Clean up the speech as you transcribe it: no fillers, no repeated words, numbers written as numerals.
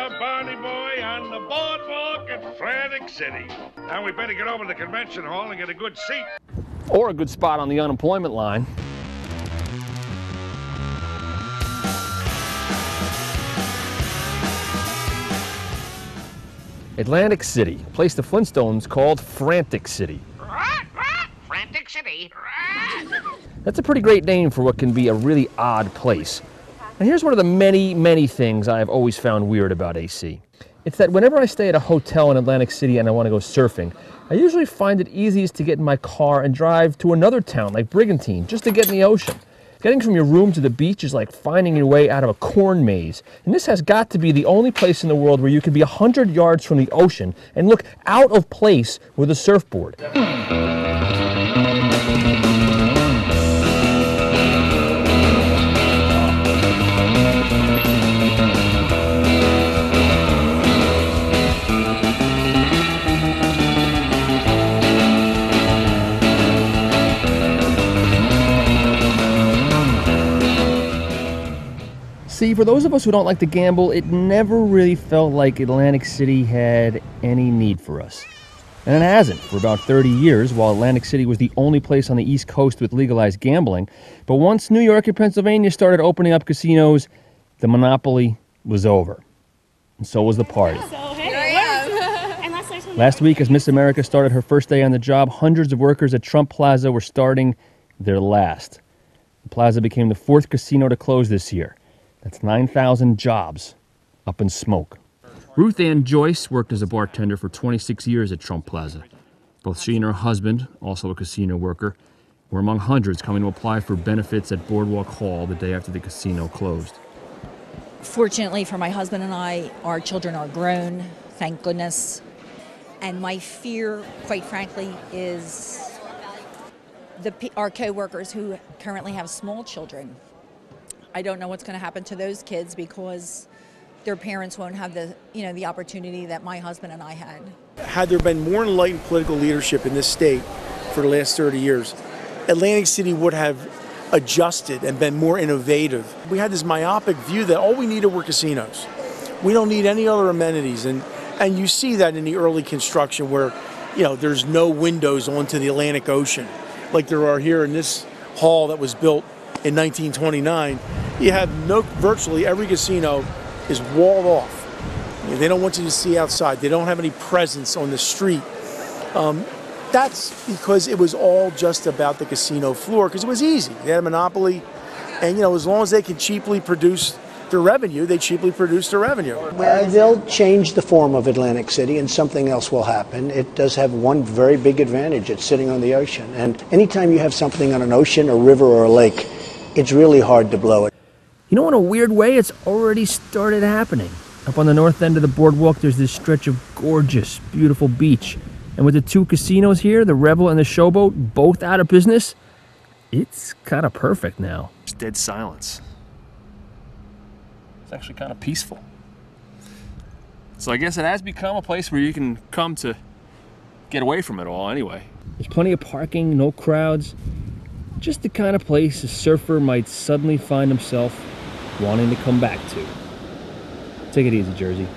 Barney boy on the boardwalk at Atlantic City. Now we better get over to the convention hall and get a good seat. Or a good spot on the unemployment line. Atlantic City, a place the Flintstones called Frantic City. Frantic City. That's a pretty great name for what can be a really odd place. Now here's one of the many, many things I've always found weird about AC. It's that whenever I stay at a hotel in Atlantic City and I want to go surfing, I usually find it easiest to get in my car and drive to another town like Brigantine just to get in the ocean. Getting from your room to the beach is like finding your way out of a corn maze. And this has got to be the only place in the world where you can be 100 yards from the ocean and look out of place with a surfboard. See, for those of us who don't like to gamble, it never really felt like Atlantic City had any need for us. And it hasn't for about 30 years, while Atlantic City was the only place on the East Coast with legalized gambling. But once New York and Pennsylvania started opening up casinos, the monopoly was over. And so was the party. Last week, as Miss America started her first day on the job, hundreds of workers at Trump Plaza were starting their last. The plaza became the 4th casino to close this year. That's 9,000 jobs up in smoke. Ruth Ann Joyce worked as a bartender for 26 years at Trump Plaza. Both she and her husband, also a casino worker, were among hundreds coming to apply for benefits at Boardwalk Hall the day after the casino closed. Fortunately for my husband and I, our children are grown, thank goodness. And my fear, quite frankly, is our co-workers who currently have small children. I don't know what's going to happen to those kids because their parents won't have the opportunity that my husband and I had. Had there been more enlightened political leadership in this state for the last 30 years, Atlantic City would have adjusted and been more innovative. We had this myopic view that all we needed were casinos. We don't need any other amenities, and you see that in the early construction where, there's no windows onto the Atlantic Ocean like there are here in this hall that was built in 1929. You have virtually every casino is walled off. They don't want you to see outside. They don't have any presence on the street. That's because it was all just about the casino floor, because it was easy. They had a monopoly, and as long as they could cheaply produce their revenue, they cheaply produce their revenue. They'll change the form of Atlantic City, and something else will happen. It does have one very big advantage. It's sitting on the ocean, and anytime you have something on an ocean, a river, or a lake, it's really hard to blow it. In a weird way, it's already started happening. Up on the north end of the boardwalk, there's this stretch of gorgeous, beautiful beach. And with the 2 casinos here, the Revel and the Showboat, both out of business, it's kind of perfect now. It's dead silence. It's actually kind of peaceful. So I guess it has become a place where you can come to get away from it all anyway. There's plenty of parking, no crowds. Just the kind of place a surfer might suddenly find himself wanting to come back to. Take it easy, Jersey.